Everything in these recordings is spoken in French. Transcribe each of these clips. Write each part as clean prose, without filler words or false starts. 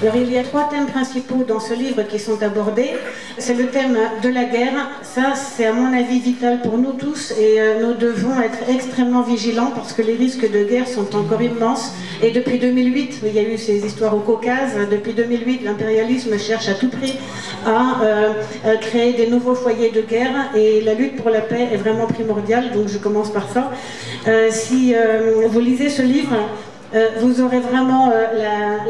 Alors il y a trois thèmes principaux dans ce livre qui sont abordés. C'est le thème de la guerre. Ça, c'est à mon avis vital pour nous tous et nous devons être extrêmement vigilants parce que les risques de guerre sont encore immenses. Et depuis 2008, il y a eu ces histoires au Caucase. Depuis 2008, l'impérialisme cherche à tout prix à créer des nouveaux foyers de guerre et la lutte pour la paix est vraiment primordiale. Donc je commence par ça. Si vous lisez ce livre, vous aurez vraiment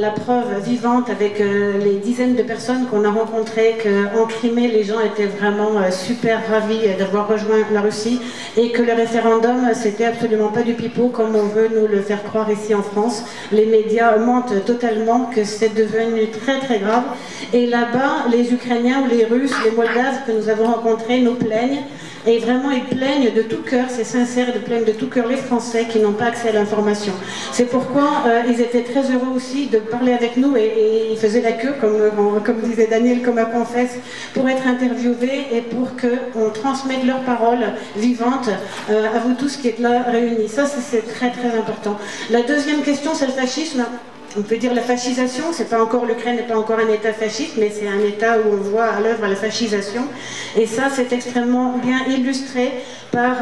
la preuve vivante avec les dizaines de personnes qu'on a rencontrées qu'en Crimée, les gens étaient vraiment super ravis d'avoir rejoint la Russie et que le référendum, c'était absolument pas du pipeau comme on veut nous le faire croire ici en France. Les médias mentent totalement que c'est devenu très très grave. Et là-bas, les Ukrainiens ou les Russes, les Moldaves que nous avons rencontrés nous plaignent. Et vraiment, ils plaignent de tout cœur, c'est sincère, ils plaignent de tout cœur les Français qui n'ont pas accès à l'information. C'est pourquoi ils étaient très heureux aussi de parler avec nous et ils faisaient la queue, comme disait Daniel, comme à Confesse, pour être interviewés et pour qu'on transmette leurs paroles vivantes à vous tous qui êtes là réunis. Ça, c'est très très important. La deuxième question, c'est le fascisme. On peut dire la fascisation, c'est pas encore, l'Ukraine n'est pas encore un État fasciste, mais c'est un État où on voit à l'œuvre la fascisation. Et ça, c'est extrêmement bien illustré par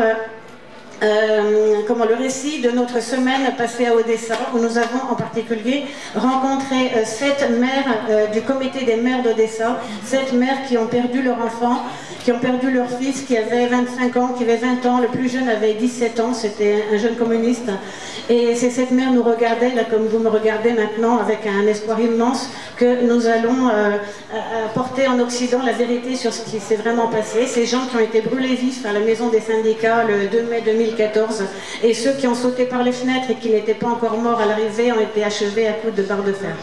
le récit de notre semaine passée à Odessa, où nous avons en particulier rencontré 7 maires du comité des maires d'Odessa, 7 maires qui ont perdu leur enfant, qui ont perdu leur fils qui avait 25 ans, qui avait 20 ans, le plus jeune avait 17 ans, c'était un jeune communiste. Et ces 7 mères nous regardaient, là comme vous me regardez maintenant, avec un espoir immense que nous allons porter en Occident la vérité sur ce qui s'est vraiment passé. Ces gens qui ont été brûlés vifs à la maison des syndicats le 2 mai 2014 et ceux qui ont sauté par les fenêtres et qui n'étaient pas encore morts à l'arrivée ont été achevés à coups de barre de fer.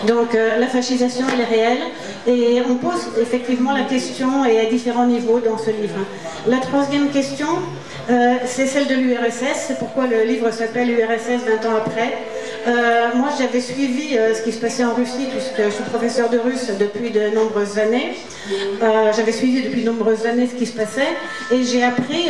Donc la fascisation, elle est réelle et on pose effectivement la question et à différents niveaux dans ce livre. La troisième question, c'est celle de l'URSS, c'est pourquoi le livre s'appelle URSS 20 ans après. Moi j'avais suivi ce qui se passait en Russie puisque je suis professeur de russe depuis de nombreuses années. J'avais suivi depuis de nombreuses années ce qui se passait et j'ai appris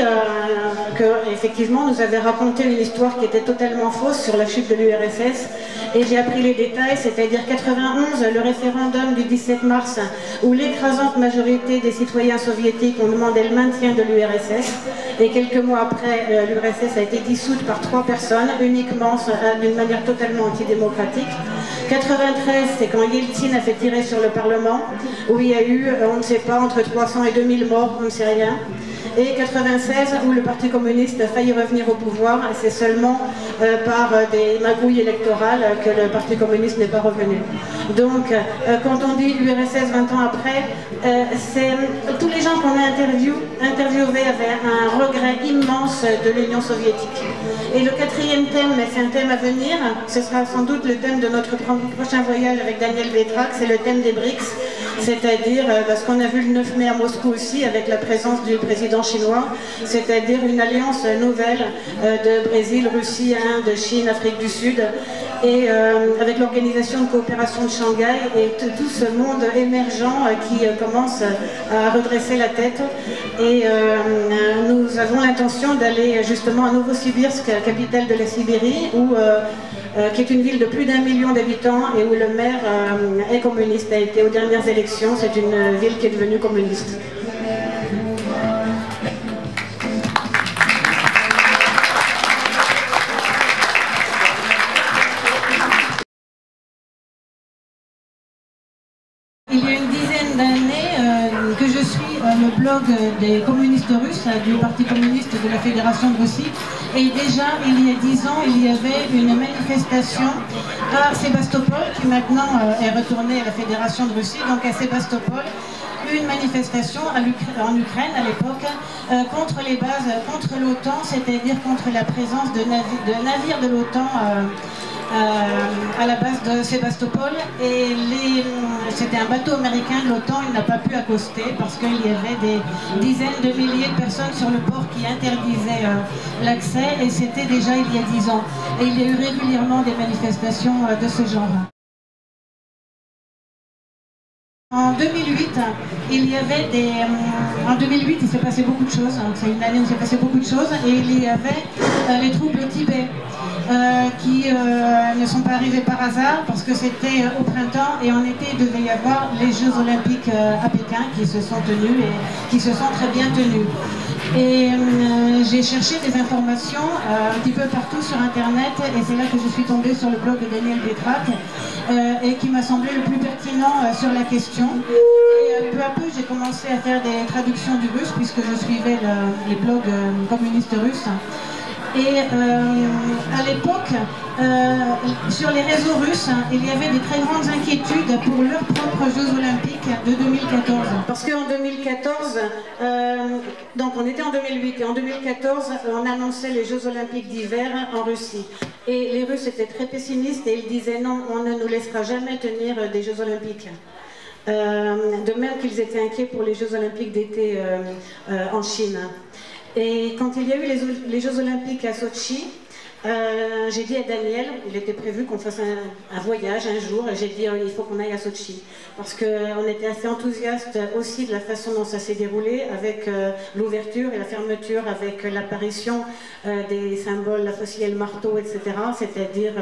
qu'effectivement nous avait raconté une histoire qui était totalement fausse sur la chute de l'URSS et j'ai appris les détails, c'est-à-dire 91, le référendum du 17 mars où l'écrasante majorité des citoyens soviétiques ont demandé le maintien de l'URSS et quelques mois après l'URSS a été dissoute par 3 personnes uniquement d'une manière totalement antidémocratique. 93, c'est quand Yeltsin a fait tirer sur le Parlement, où il y a eu, on ne sait pas, entre 300 et 2000 morts, on ne sait rien. Et 96, où le Parti communiste a failli revenir au pouvoir, et c'est seulement par des magouilles électorales que le Parti communiste n'est pas revenu. Donc, quand on dit URSS 20 ans après, tous les gens qu'on a interviewés avaient un regret immense de l'Union soviétique. Et le quatrième thème, mais c'est un thème à venir, ce sera sans doute le thème de notre prochain voyage avec Daniel Bétrac, c'est le thème des BRICS, c'est-à-dire ce qu'on a vu le 9 mai à Moscou aussi avec la présence du président chinois, c'est-à-dire une alliance nouvelle de Brésil, Russie, Inde, Chine, Afrique du Sud, et avec l'organisation de coopération de Shanghai et tout ce monde émergent qui commence à redresser la tête. Et nous avons l'intention d'aller justement à Novosibirsk, capitale de la Sibérie, qui est une ville de plus d'1 million d'habitants et où le maire est communiste, a été aux dernières élections, c'est une ville qui est devenue communiste. Il y a une dizaine d'années que je suis le blog des communistes russes, du Parti communiste de la Fédération de Russie. Et déjà, il y a 10 ans, il y avait une manifestation à Sébastopol, qui maintenant est retournée à la Fédération de Russie, donc à Sébastopol, une manifestation en Ukraine à l'époque contre les bases, contre l'OTAN, c'est-à-dire contre la présence de navires de l'OTAN à la base de Sébastopol. Et c'était un bateau américain de l'OTAN, il n'a pas pu accoster parce qu'il y avait des dizaines de milliers de personnes sur le port qui interdisaient l'accès, et c'était déjà il y a 10 ans. Et il y a eu régulièrement des manifestations de ce genre. En 2008, il s'est passé beaucoup de choses, c'est une année où il s'est passé beaucoup de choses, et il y avait les troubles au Tibet, qui ne sont pas arrivés par hasard, parce que c'était au printemps et en été, il devait y avoir les Jeux Olympiques à Pékin qui se sont tenus et qui se sont très bien tenus. Et j'ai cherché des informations un petit peu partout sur Internet, et c'est là que je suis tombée sur le blog de Daniel Pétrac, et qui m'a semblé le plus pertinent sur la question. Et peu à peu, j'ai commencé à faire des traductions du russe, puisque je suivais les blogs communistes russes. Et à l'époque, sur les réseaux russes, il y avait des très grandes inquiétudes pour leurs propres Jeux Olympiques de 2014. Parce qu'en 2014, donc on était en 2008, et en 2014, on annonçait les Jeux Olympiques d'hiver en Russie. Et les Russes étaient très pessimistes et ils disaient non, on ne nous laissera jamais tenir des Jeux Olympiques. De même qu'ils étaient inquiets pour les Jeux Olympiques d'été en Chine. Et quand il y a eu les Jeux Olympiques à Sochi, j'ai dit à Daniel, il était prévu qu'on fasse un voyage un jour, et j'ai dit il faut qu'on aille à Sochi. Parce qu'on était assez enthousiastes aussi de la façon dont ça s'est déroulé, avec l'ouverture et la fermeture, avec l'apparition des symboles, la faucille et le marteau, etc. C'est-à-dire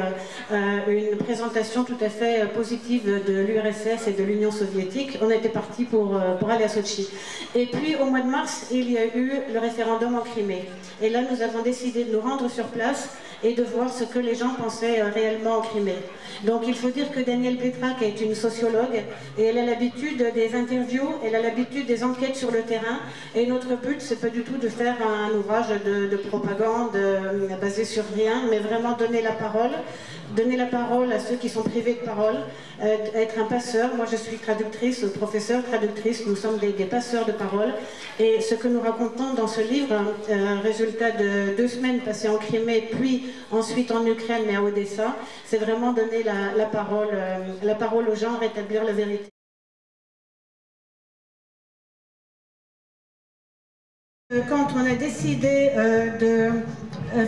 une présentation tout à fait positive de l'URSS et de l'Union soviétique. On était partis pour aller à Sochi. Et puis au mois de mars, il y a eu le référendum en Crimée. Et là, nous avons décidé de nous rendre sur place et de voir ce que les gens pensaient réellement en Crimée. Donc il faut dire que Daniel Pétrac est une sociologue et elle a l'habitude des interviews, elle a l'habitude des enquêtes sur le terrain, et notre but c'est pas du tout de faire un ouvrage de propagande basé sur rien, mais vraiment donner la parole à ceux qui sont privés de parole, être un passeur. Moi je suis traductrice, professeure traductrice, nous sommes des passeurs de parole, et ce que nous racontons dans ce livre, résultat de 2 semaines passées en Crimée, puis ensuite en Ukraine et à Odessa, c'est vraiment donner la parole aux gens, rétablir la vérité. Quand on a décidé de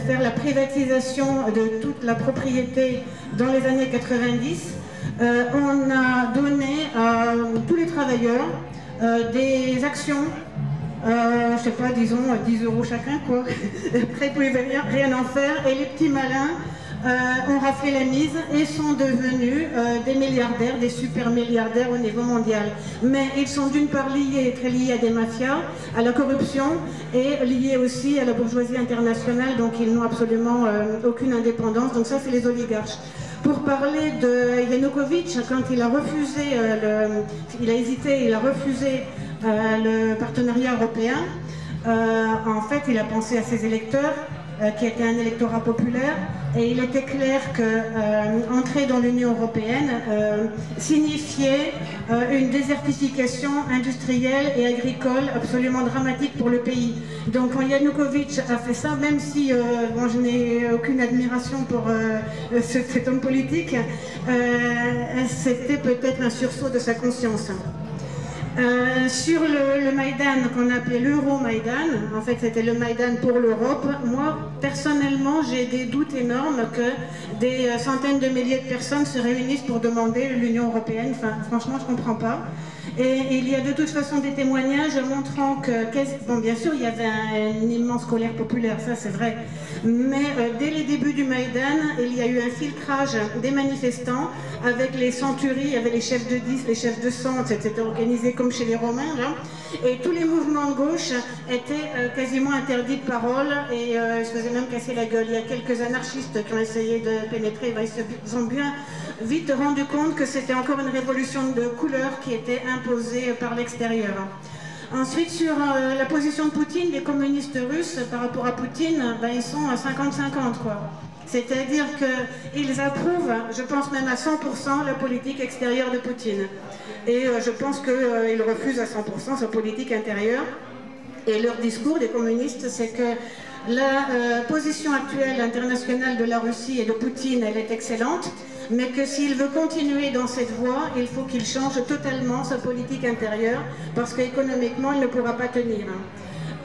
faire la privatisation de toute la propriété dans les années 90, on a donné à tous les travailleurs des actions, je sais pas, disons 10 € chacun, quoi. Après, ils pouvaient rien en faire, et les petits malins ont raflé la mise et sont devenus des milliardaires, des super milliardaires au niveau mondial. Mais ils sont d'une part très liés à des mafias, à la corruption, et liés aussi à la bourgeoisie internationale, donc ils n'ont absolument aucune indépendance. Donc ça, c'est les oligarches. Pour parler de Yanukovych, quand il a refusé, il a hésité, il a refusé le partenariat européen, en fait, il a pensé à ses électeurs, qui était un électorat populaire, et il était clair que entrer dans l'Union européenne signifiait une désertification industrielle et agricole absolument dramatique pour le pays. Donc quand Yanukovych a fait ça, même si bon, je n'ai aucune admiration pour cet homme politique, c'était peut-être un sursaut de sa conscience. Sur le Maïdan qu'on appelait l'Euro-Maïdan, en fait c'était le Maïdan pour l'Europe, moi personnellement j'ai des doutes énormes que des centaines de milliers de personnes se réunissent pour demander l'Union européenne. Enfin, franchement je ne comprends pas. Et il y a de toute façon des témoignages montrant que, bon bien sûr il y avait une immense colère populaire, ça c'est vrai, mais dès les débuts du Maïdan, il y a eu un filtrage des manifestants avec les centuries, avec les chefs de 10, les chefs de 100, c'était organisé comme chez les Romains, là. Et tous les mouvements de gauche étaient quasiment interdits de parole, et ils se faisaient même casser la gueule. Il y a quelques anarchistes qui ont essayé de pénétrer, ben, ils se sont bien vite rendu compte que c'était encore une révolution de couleur qui était imposée par l'extérieur. Ensuite, sur la position de Poutine, les communistes russes, par rapport à Poutine, ben, ils sont à 50-50, quoi. C'est-à-dire qu'ils approuvent, je pense même à 100%, la politique extérieure de Poutine. Et je pense qu'ils refusent à 100% sa politique intérieure. Et leur discours des communistes, c'est que la position actuelle internationale de la Russie et de Poutine, elle est excellente, mais que s'il veut continuer dans cette voie, il faut qu'il change totalement sa politique intérieure, parce qu'économiquement, il ne pourra pas tenir.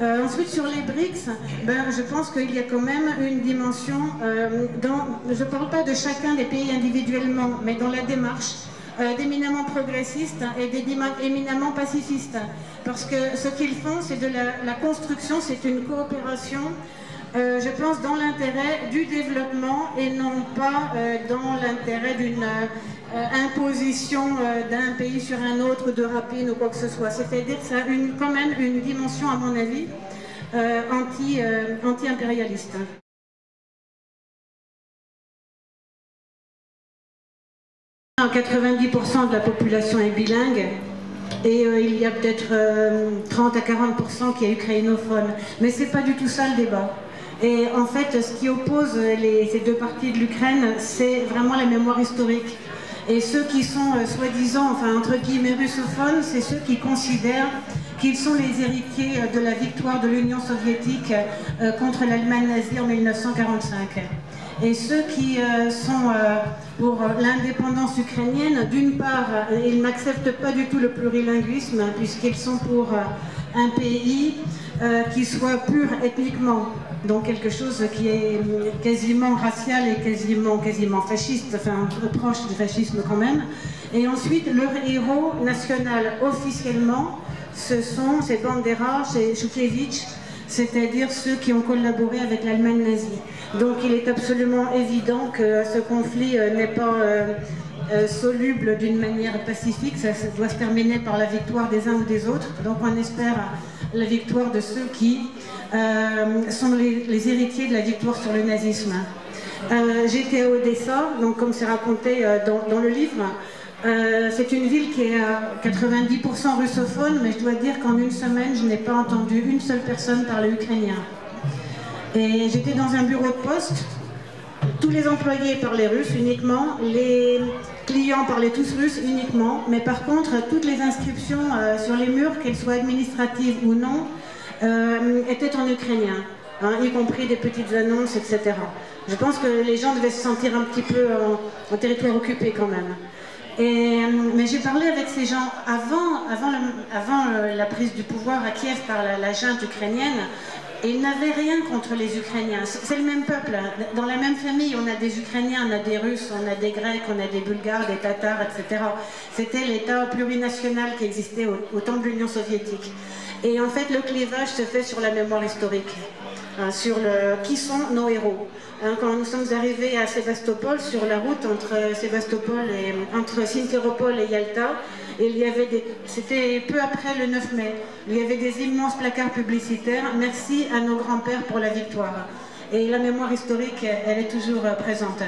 Ensuite, sur les BRICS, ben, je pense qu'il y a quand même une dimension, je ne parle pas de chacun des pays individuellement, mais dans la démarche, d'éminemment progressistes et d'éminemment pacifistes. Parce que ce qu'ils font, c'est de la construction, c'est une coopération je pense, dans l'intérêt du développement et non pas dans l'intérêt d'une imposition d'un pays sur un autre, de rapine ou quoi que ce soit. C'est-à-dire que ça a quand même une dimension, à mon avis, anti-impérialiste. « 90% de la population est bilingue. Et il y a peut-être 30 à 40% qui est ukrainophone. Mais ce n'est pas du tout ça le débat. Et en fait, ce qui oppose ces deux parties de l'Ukraine, c'est vraiment la mémoire historique. Et ceux qui sont soi-disant, enfin entre guillemets russophones, c'est ceux qui considèrent qu'ils sont les héritiers de la victoire de l'Union soviétique contre l'Allemagne nazie en 1945. Et ceux qui sont pour l'indépendance ukrainienne, d'une part, ils n'acceptent pas du tout le plurilinguisme, puisqu'ils sont pour un pays qui soit pur ethniquement, donc quelque chose qui est quasiment racial et quasiment fasciste, enfin proche du fascisme quand même. Et ensuite, leur héros national officiellement, ce sont ces Bandera, ces Choukevitch, c'est-à-dire ceux qui ont collaboré avec l'Allemagne nazie. Donc il est absolument évident que ce conflit n'est pas soluble d'une manière pacifique, ça doit se terminer par la victoire des uns ou des autres. Donc on espère la victoire de ceux qui sont les héritiers de la victoire sur le nazisme. J'étais à Odessa, donc comme c'est raconté dans le livre, c'est une ville qui est à 90% russophone, mais je dois dire qu'en une semaine, je n'ai pas entendu une seule personne parler ukrainien. Et j'étais dans un bureau de poste, tous les employés parlaient russe uniquement, les clients parlaient tous russes uniquement, mais par contre, toutes les inscriptions sur les murs, qu'elles soient administratives ou non, étaient en ukrainien, hein, y compris des petites annonces, etc. Je pense que les gens devaient se sentir un petit peu en territoire occupé quand même. Mais j'ai parlé avec ces gens avant la prise du pouvoir à Kiev par la junte ukrainienne, et ils n'avaient rien contre les Ukrainiens. C'est le même peuple. Dans la même famille, on a des Ukrainiens, on a des Russes, on a des Grecs, on a des Bulgares, des Tatars, etc. C'était l'État plurinational qui existait au temps de l'Union soviétique. Et en fait, le clivage se fait sur la mémoire historique, hein, sur qui sont nos héros. Quand nous sommes arrivés à Sébastopol, sur la route entre Simferopol et Yalta, c'était peu après le 9 mai, il y avait des immenses placards publicitaires « Merci à nos grands-pères pour la victoire ». Et la mémoire historique, elle est toujours présente.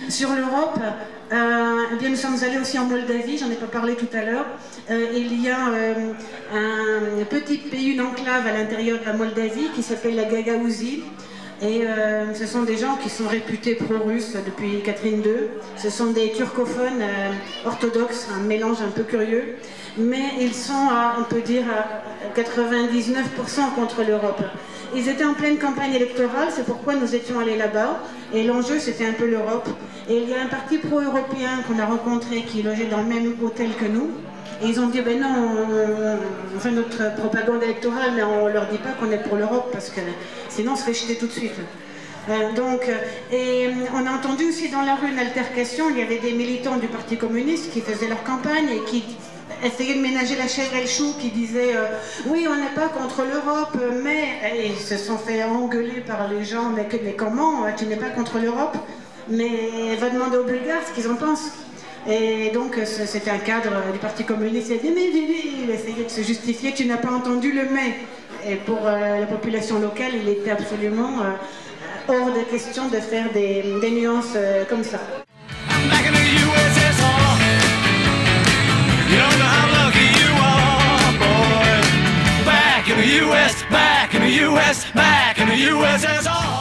Sur l'Europe, eh bien, nous sommes allés aussi en Moldavie, j'en ai pas parlé tout à l'heure. Il y a un petit pays, une enclave à l'intérieur de la Moldavie qui s'appelle la Gagaouzie. Et ce sont des gens qui sont réputés pro-russes depuis Catherine II. Ce sont des turcophones orthodoxes, un mélange un peu curieux. Mais ils sont, on peut dire, à 99% contre l'Europe. Ils étaient en pleine campagne électorale, c'est pourquoi nous étions allés là-bas. Et l'enjeu, c'était un peu l'Europe. Et il y a un parti pro-européen qu'on a rencontré qui logeait dans le même hôtel que nous. Et ils ont dit, ben non, on fait notre propagande électorale, mais on leur dit pas qu'on est pour l'Europe, parce que sinon on se fait jeter tout de suite. Et on a entendu aussi dans la rue une altercation, il y avait des militants du Parti communiste qui faisaient leur campagne et qui essayaient de ménager la chèvre et le chou, qui disaient oui, on n'est pas contre l'Europe, mais... Et ils se sont fait engueuler par les gens, mais comment, tu n'es pas contre l'Europe? Mais va demander aux Bulgares ce qu'ils en pensent. Et donc c'était un cadre du Parti communiste, il a dit mais il essayait de se justifier, tu n'as pas entendu le mais. Et pour la population locale, il était absolument hors de question de faire des nuances comme ça. Back in the USSR.